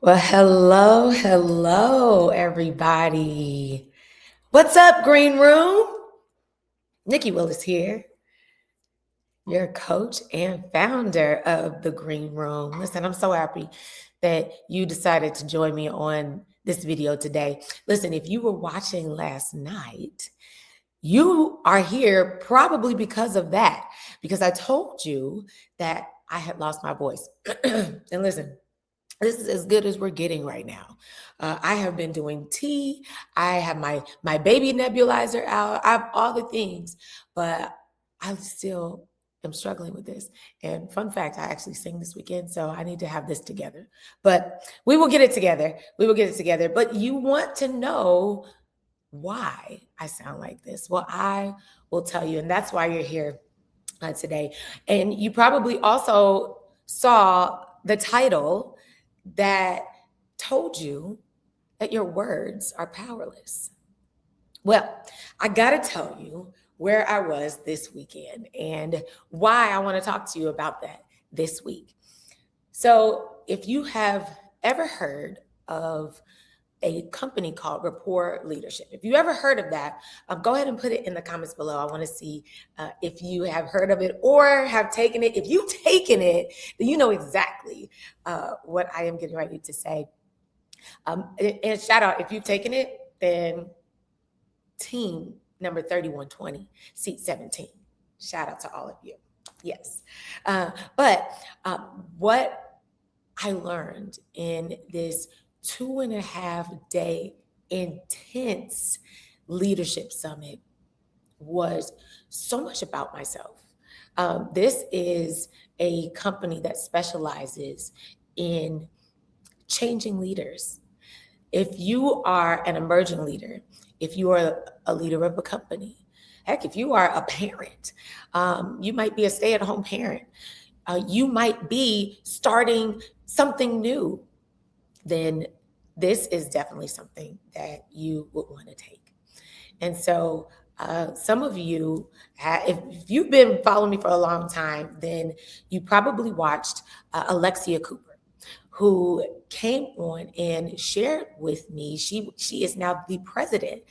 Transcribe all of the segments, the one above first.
Well, hello, everybody. What's up, Green Room? Nicci Willis here, your coach and founder of the Green Room. Listen, I'm so happy that you decided to join me on this video today. Listen, if you were watching last night, you are here probably because of that, because I told you that I had lost my voice. And listen, this is as good as we're getting right now. I have been doing tea. I have my baby nebulizer out. I have all the things, but I still am struggling with this. And fun fact, I actually sing this weekend, so I need to have this together. But we will get it together. We will get it together. But you want to know why I sound like this? Well, I will tell you, and that's why you're here today. And you probably also saw the title that told you that your words are powerless. Well, I got to tell you where I was this weekend and why I want to talk to you about that this week. So, if you have ever heard of a company called Rapport Leadership. If you ever heard of that, go ahead and put it in the comments below. I want to see if you have heard of it or have taken it. If you've taken it, then you know exactly what I am getting ready to say. And shout out, if you've taken it, then team number 3120, seat 17. Shout out to all of you. Yes. But what I learned in this 2.5 day intense leadership summit was so much about myself. This is a company that specializes in changing leaders. If you are an emerging leader, if you are a leader of a company, heck, if you are a parent, you might be a stay-at-home parent, you might be starting something new, then this is definitely something that you would want to take. And so some of you, if you've been following me for a long time, then you probably watched Alexia Cooper, who came on and shared with me. She is now the president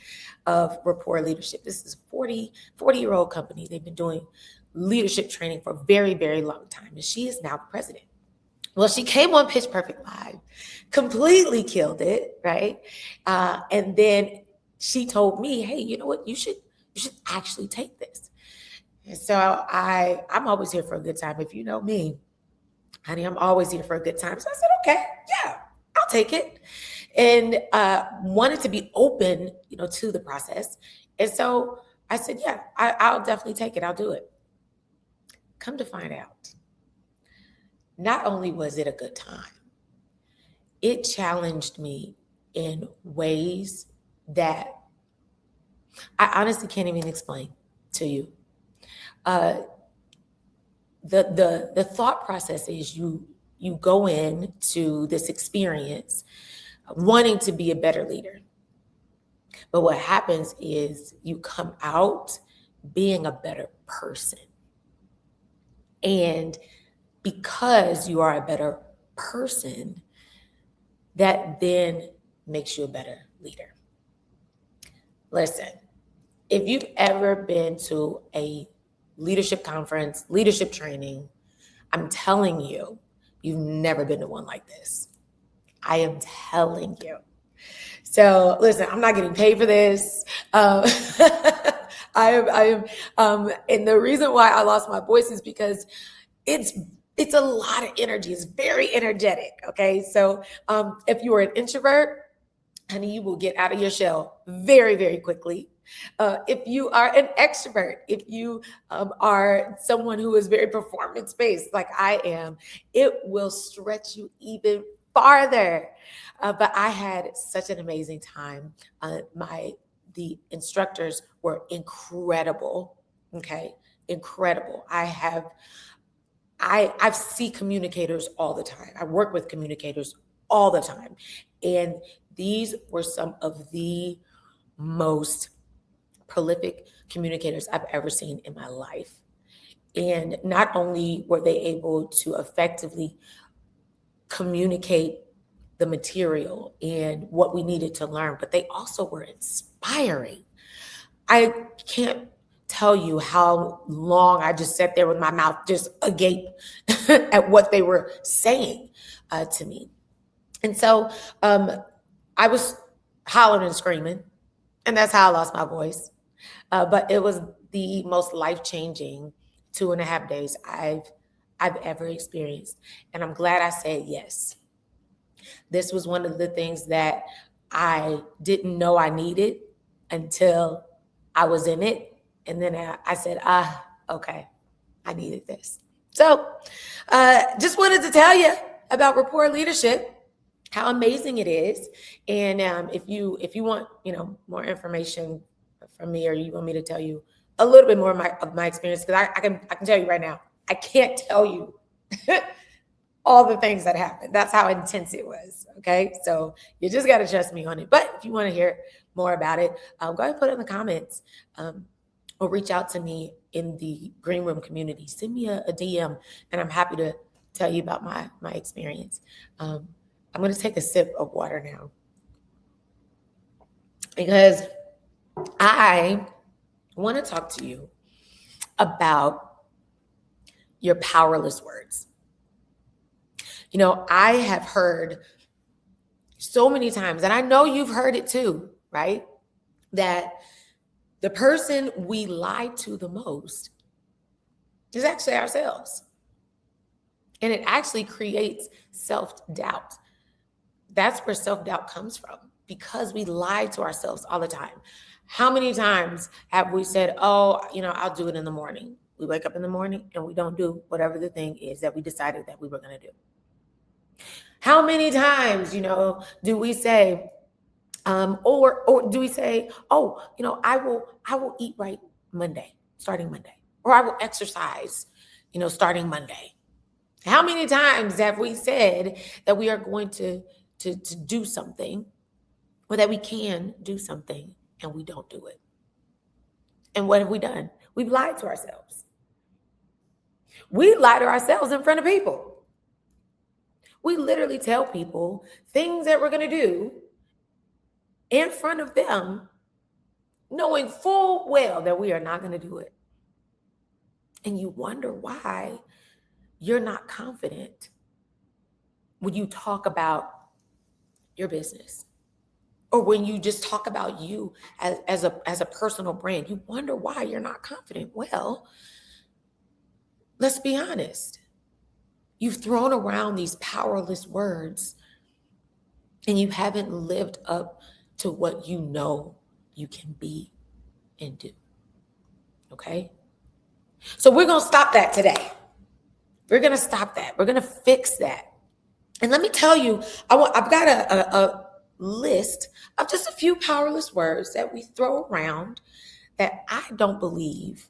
of Rapport Leadership. This is a 40-year-old company. They've been doing leadership training for a very, very long time. And she is now the president. Well, she came on Pitch Perfect Live, completely killed it, right? And then she told me, hey, you know what? You should actually take this. And so I'm always here for a good time. If you know me, honey, I'm always here for a good time. So I said, okay, yeah, I'll take it. And wanted to be open, to the process. And so I said, yeah, I'll definitely take it. I'll do it. Come to find out, not only was it a good time, it challenged me in ways that I honestly can't even explain to you. The thought process is you go into this experience wanting to be a better leader. But what happens is you come out being a better person. And because you are a better person, that then makes you a better leader. Listen, if you've ever been to a leadership conference, leadership training, I'm telling you, you've never been to one like this. I am telling you. So listen, I'm not getting paid for this. I am, and the reason why I lost my voice is because it's a lot of energy. It's very energetic. Okay. So if you are an introvert, honey, you will get out of your shell very, very quickly. If you are an extrovert, if you are someone who is very performance-based like I am, it will stretch you even farther. But I had such an amazing time. The instructors were incredible. Okay. Incredible. I see communicators all the time. I work with communicators all the time. And these were some of the most prolific communicators I've ever seen in my life. And not only were they able to effectively communicate the material and what we needed to learn, but they also were inspiring. I can't tell you how long I just sat there with my mouth just agape at what they were saying to me. And so I was hollering and screaming, and that's how I lost my voice. But it was the most life-changing 2.5 days I've ever experienced. And I'm glad I said yes. This was one of the things that I didn't know I needed until I was in it. And then I said, okay, I needed this. So just wanted to tell you about rapport leadership, how amazing it is. And if you want, more information from me, or you want me to tell you a little bit more of my experience, because I can tell you right now, I can't tell you all the things that happened. That's how intense it was. Okay. So you just got to trust me on it. But if you want to hear more about it, go ahead and put it in the comments, or reach out to me in the Green Room community. Send me a DM, and I'm happy to tell you about my experience. I'm going to take a sip of water now, because I want to talk to you about your powerless words. I have heard so many times, and I know you've heard it too, right? That the person we lie to the most is actually ourselves. And it actually creates self-doubt. That's where self-doubt comes from, because we lie to ourselves all the time. How many times have we said, oh, I'll do it in the morning? We wake up in the morning and we don't do whatever the thing is that we decided that we were going to do. How many times, do we say, or do we say, oh, I will eat right starting Monday, or I will exercise, starting Monday. How many times have we said that we are going to do something, or that we can do something, and we don't do it? And what have we done? We've lied to ourselves. We lie to ourselves in front of people. We literally tell people things that we're going to do in front of them, knowing full well that we are not going to do it. And you wonder why you're not confident when you talk about your business, or when you just talk about you as a personal brand. You wonder why you're not confident. Well, let's be honest. You've thrown around these powerless words, and you haven't lived up to what you know you can be and do. Okay? So we're going to stop that today. We're going to stop that. We're going to fix that. And let me tell you, I've got a list of just a few powerless words that we throw around that I don't believe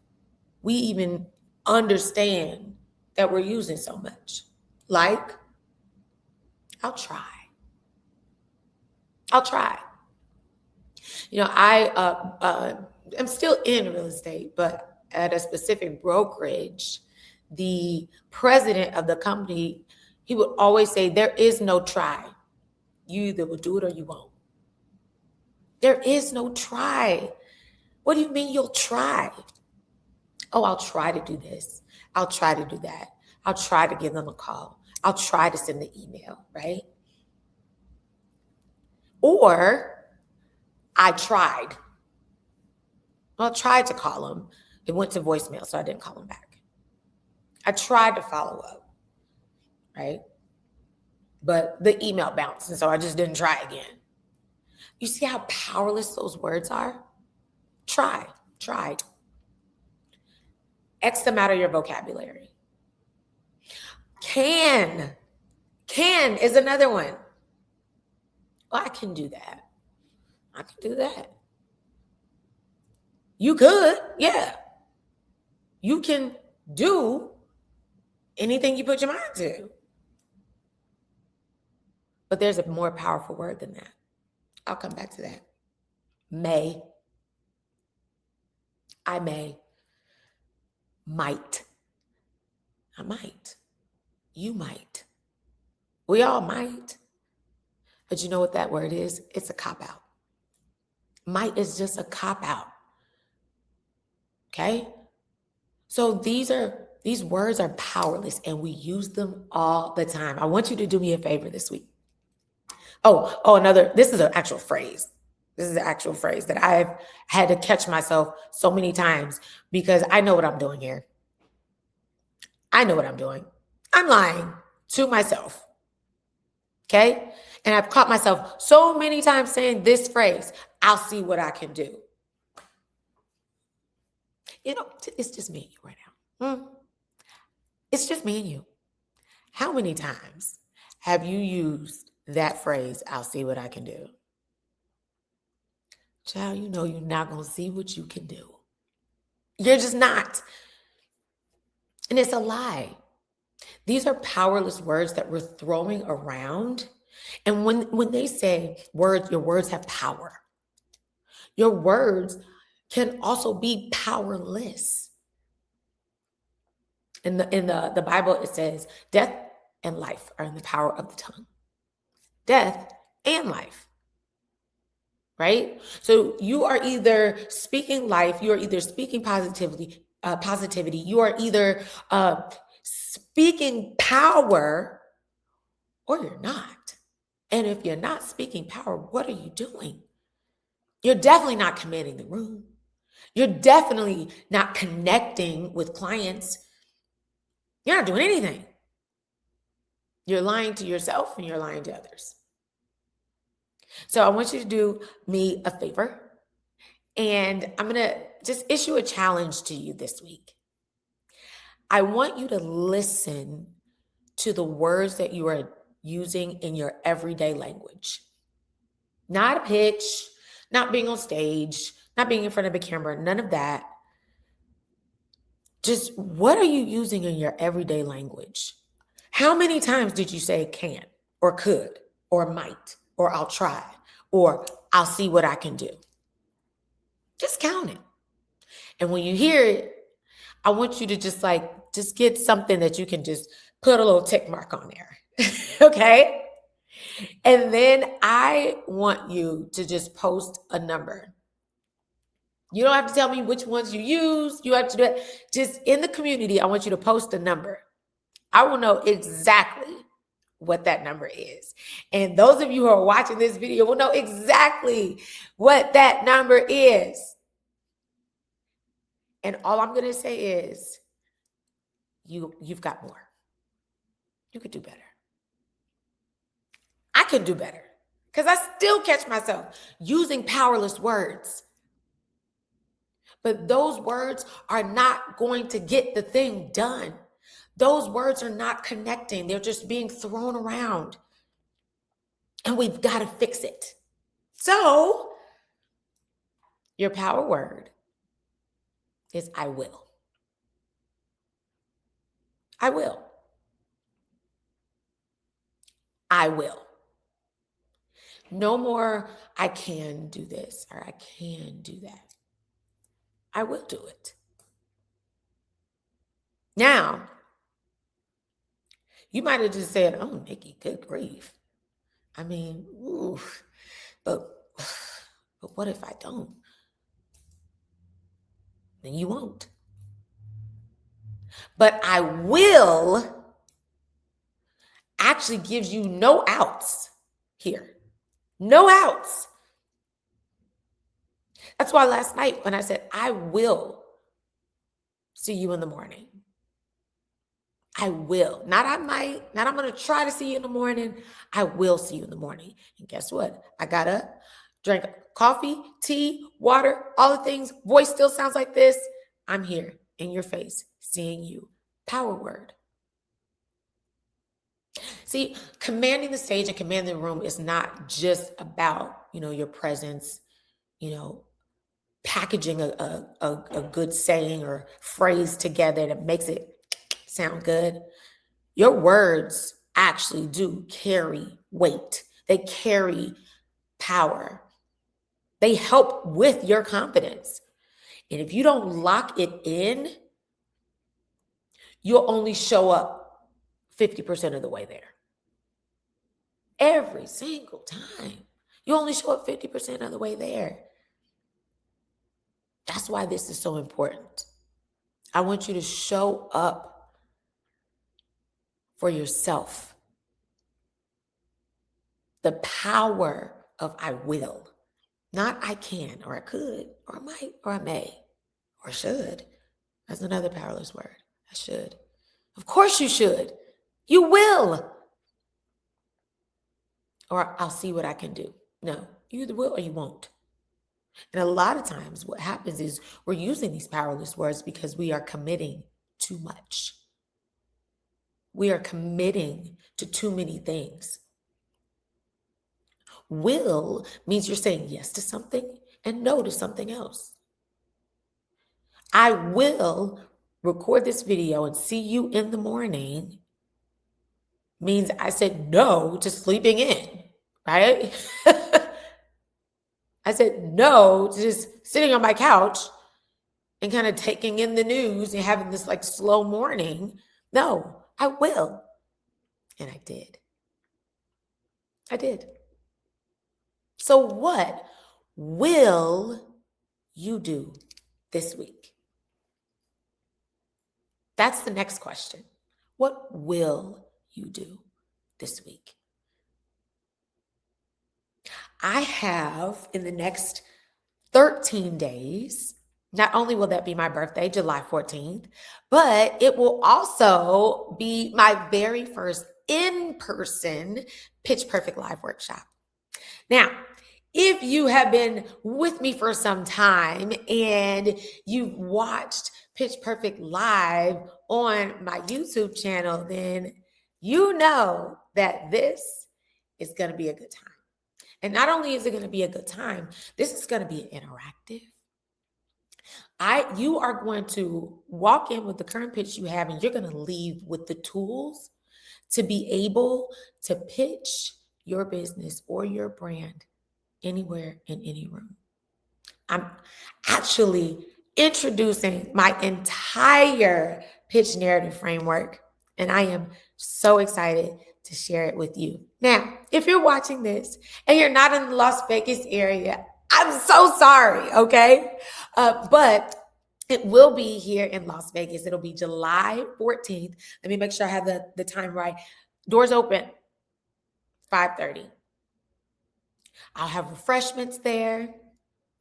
we even understand that we're using so much. Like, I'll try. I'm still in real estate, but at a specific brokerage, the president of the company, he would always say, there is no try. You either will do it or you won't. There is no try. What do you mean you'll try? Oh, I'll try to do this. I'll try to do that. I'll try to give them a call. I'll try to send the email, right? Or I tried. Well, I tried to call him. It went to voicemail, so I didn't call him back. I tried to follow up, right? But the email bounced, and so I just didn't try again. You see how powerless those words are? Tried. X them out of your vocabulary. Can is another one. Well, I can do that. You could, yeah. You can do anything you put your mind to. But there's a more powerful word than that. I'll come back to that. May. I may. Might. I might. You might. We all might. But you know what that word is? It's a cop-out. Might is just a cop-out. Okay? So these words are powerless and we use them all the time. I want you to do me a favor this week. This is an actual phrase. This is an actual phrase that I've had to catch myself so many times because I know what I'm doing here. I know what I'm doing. I'm lying to myself. Okay? And I've caught myself so many times saying this phrase, I'll see what I can do. It's just me and you right now. It's just me and you. How many times have you used that phrase, I'll see what I can do? Child, you're not going to see what you can do. You're just not. And it's a lie. These are powerless words that we're throwing around. And when they say your words have power, your words can also be powerless. In the Bible, it says death and life are in the power of the tongue. Death and life. Right? So you are either speaking life, you are either speaking positivity, you are either speaking power, or you're not. And if you're not speaking power, what are you doing? You're definitely not commanding the room. You're definitely not connecting with clients. You're not doing anything. You're lying to yourself and you're lying to others. So I want you to do me a favor, and I'm going to just issue a challenge to you this week. I want you to listen to the words that you are using in your everyday language. Not a pitch, not being on stage, not being in front of a camera, none of that. Just what are you using in your everyday language? How many times did you say can or could or might or I'll try or I'll see what I can do? Just count it. And when you hear it, I want you to just get something that you can just put a little tick mark on there. Okay? And then I want you to just post a number. You don't have to tell me which ones you use. You have to do it. Just in the community, I want you to post a number. I will know exactly what that number is. And those of you who are watching this video will know exactly what that number is. And all I'm going to say is, you've got more. You could do better. I can do better because I still catch myself using powerless words. But those words are not going to get the thing done. Those words are not connecting. They're just being thrown around. And we've got to fix it. So, your power word is I will. I will. I will. No more, I can do this or I can do that. I will do it. Now, you might have just said, oh, Nicci, good grief. I mean, but what if I don't? Then you won't. But I will actually gives you no outs here. No outs. That's why last night when I said, I will see you in the morning. I will. Not I might. Not I'm going to try to see you in the morning. I will see you in the morning. And guess what? I got up, drank coffee, tea, water, all the things. Voice still sounds like this. I'm here in your face, seeing you. Power word. See, commanding the stage and commanding the room is not just about, your presence, packaging a good saying or phrase together that makes it sound good. Your words actually do carry weight. They carry power. They help with your confidence. And if you don't lock it in, you'll only show up 50% of the way there. every single time. You only show up 50% of the way there. That's why this is so important. I want you to show up for yourself. The power of I will, not I can, or I could, or I might, or I may, or should. That's another powerless word. I should. Of course you should. You will. Or I'll see what I can do. No, you either will or you won't. And a lot of times what happens is we're using these powerless words because we are committing too much. We are committing to too many things. Will means you're saying yes to something and no to something else. I will record this video and see you in the morning means I said no to sleeping in, right? I said no to just sitting on my couch and kind of taking in the news and having this like slow morning. No, I will. And I did. I did. So what will you do this week? That's the next question. What will you do this week? I have in the next 13 days, not only will that be my birthday, July 14th, but it will also be my very first in-person Pitch Perfect Live workshop. Now, if you have been with me for some time and you've watched Pitch Perfect Live on my YouTube channel, then you know that this is going to be a good time. And not only is it going to be a good time, this is going to be interactive. You are going to walk in with the current pitch you have, and you're going to leave with the tools to be able to pitch your business or your brand anywhere in any room. I'm actually introducing my entire pitch narrative framework, and I am so excited to share it with you. Now, if you're watching this and you're not in the Las Vegas area, I'm so sorry, okay? But it will be here in Las Vegas. It'll be July 14th. Let me make sure I have the time right. Doors open 5:30. I'll have refreshments there.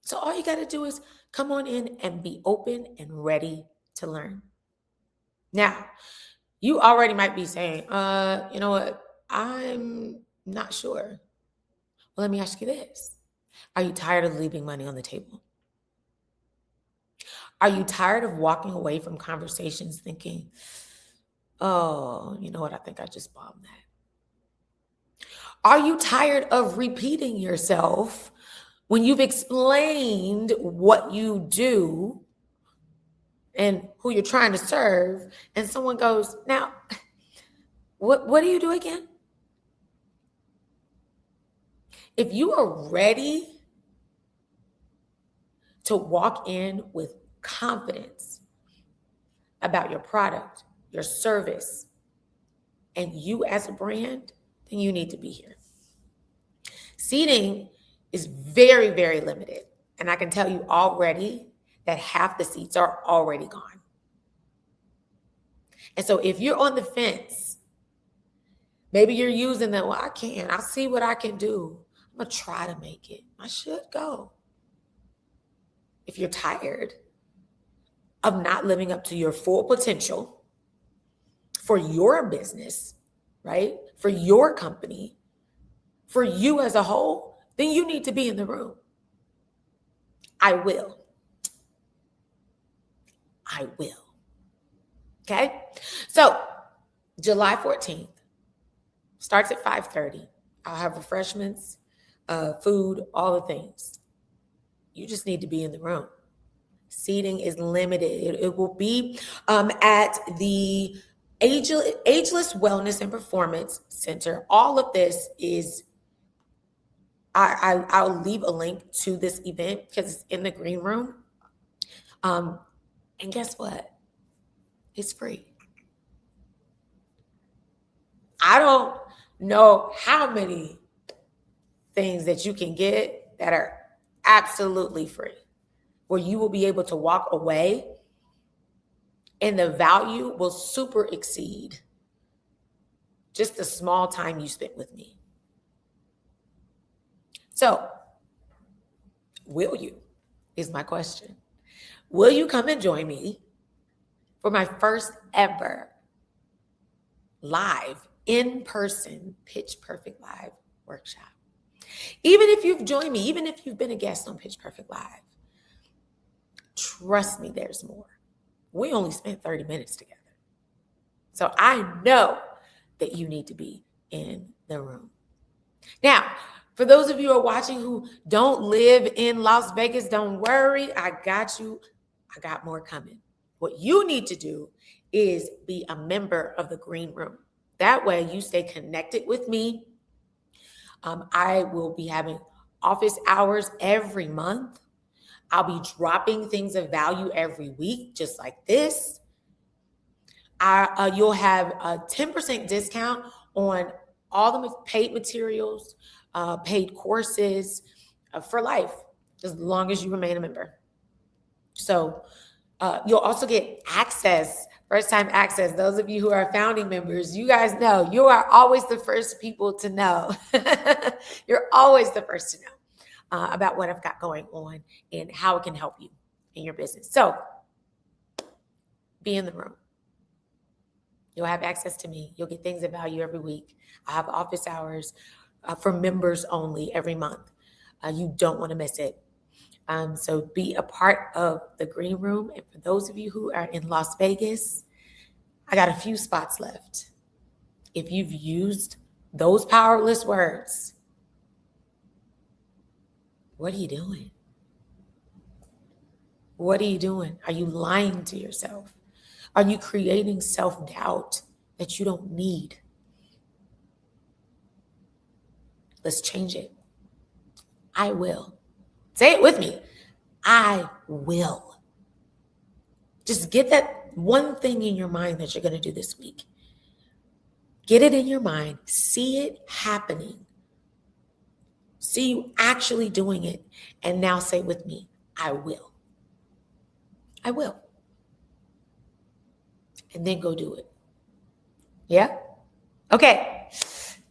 So all you got to do is come on in and be open and ready to learn. Now, you already might be saying, you know what? I'm not sure. Well, let me ask you this. Are you tired of leaving money on the table? Are you tired of walking away from conversations thinking, oh, you know what? I think I just bombed that. Are you tired of repeating yourself when you've explained what you do and who you're trying to serve, and someone goes, now, what do you do again? If you are ready to walk in with confidence about your product, your service, and you as a brand, then you need to be here. Seating is very, very limited. And I can tell you already that half the seats are already gone. And so if you're on the fence, maybe you're using that, well, I'll see what I can do. I'm going to try to make it. I should go. If you're tired of not living up to your full potential for your business, right? For your company, for you as a whole, then you need to be in the room. I will. Okay? So July 14th starts at 5:30. I'll have refreshments, food, all the things. You just need to be in the room. Seating is limited. It will be at the Ageless Wellness and Performance Center. All of this is, I'll leave a link to this event because it's in the green room. And guess what? It's free. I don't know how many things that you can get that are absolutely free, where you will be able to walk away and the value will super exceed just the small time you spent with me. So, will you, is my question. Will you come and join me for my first ever live, in-person, Pitch Perfect Live workshop? Even if you've joined me, even if you've been a guest on Pitch Perfect Live, trust me, there's more. We only spent 30 minutes together. So I know that you need to be in the room. Now, for those of you who are watching who don't live in Las Vegas, don't worry, I got you. I got more coming. What you need to do is be a member of the Green Room. That way you stay connected with me. I will be having office hours every month. I'll be dropping things of value every week, just like this. You'll have a 10% discount on all the paid materials, paid courses for life, as long as you remain a member. So you'll also get access, first-time access. Those of you who are founding members, you guys know you are always the first people to know. You're always the first to know about what I've got going on and how it can help you in your business. So be in the room. You'll have access to me. You'll get things of value every week. I have office hours for members only every month. You don't want to miss it. So be a part of the Green Room. And for those of you who are in Las Vegas, I got a few spots left. If you've used those powerless words, what are you doing? What are you doing? Are you lying to yourself? Are you creating self-doubt that you don't need? Let's change it. I will. Say it with me. I will. Just get that one thing in your mind that you're going to do this week. Get it in your mind. See it happening. See you actually doing it. And now say with me, I will. I will. And then go do it. Yeah? Okay.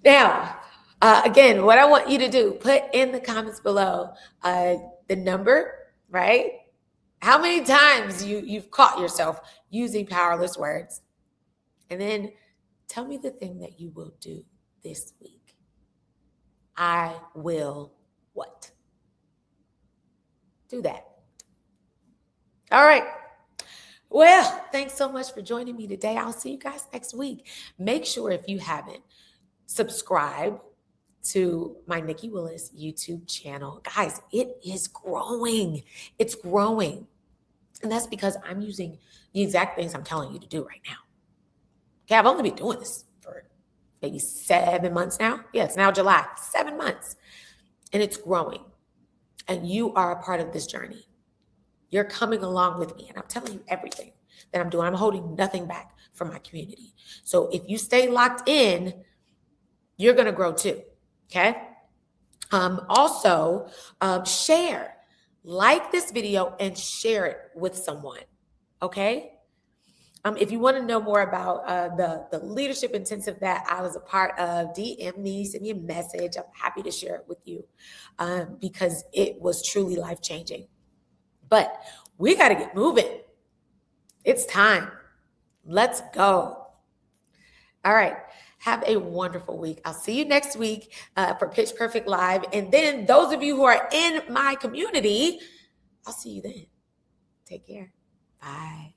Now, again, what I want you to do, put in the comments below the number, right? How many times you've caught yourself using powerless words. And then tell me the thing that you will do this week. I will what? Do that. All right. Well, thanks so much for joining me today. I'll see you guys next week. Make sure if you haven't, subscribe to my Nicci Willis YouTube channel. Guys, it is growing. It's growing. And that's because I'm using the exact things I'm telling you to do right now. Okay, I've only been doing this for maybe 7 months now. Yeah, it's now July, 7 months. And it's growing. And you are a part of this journey. You're coming along with me, and I'm telling you everything that I'm doing. I'm holding nothing back from my community. So if you stay locked in, you're going to grow too, okay? Also, share. Like this video and share it with someone, okay? If you want to know more about the leadership intensive that I was a part of, DM me, send me a message. I'm happy to share it with you because it was truly life-changing. But we got to get moving. It's time. Let's go. All right. Have a wonderful week. I'll see you next week for Pitch Perfect Live. And then those of you who are in my community, I'll see you then. Take care. Bye.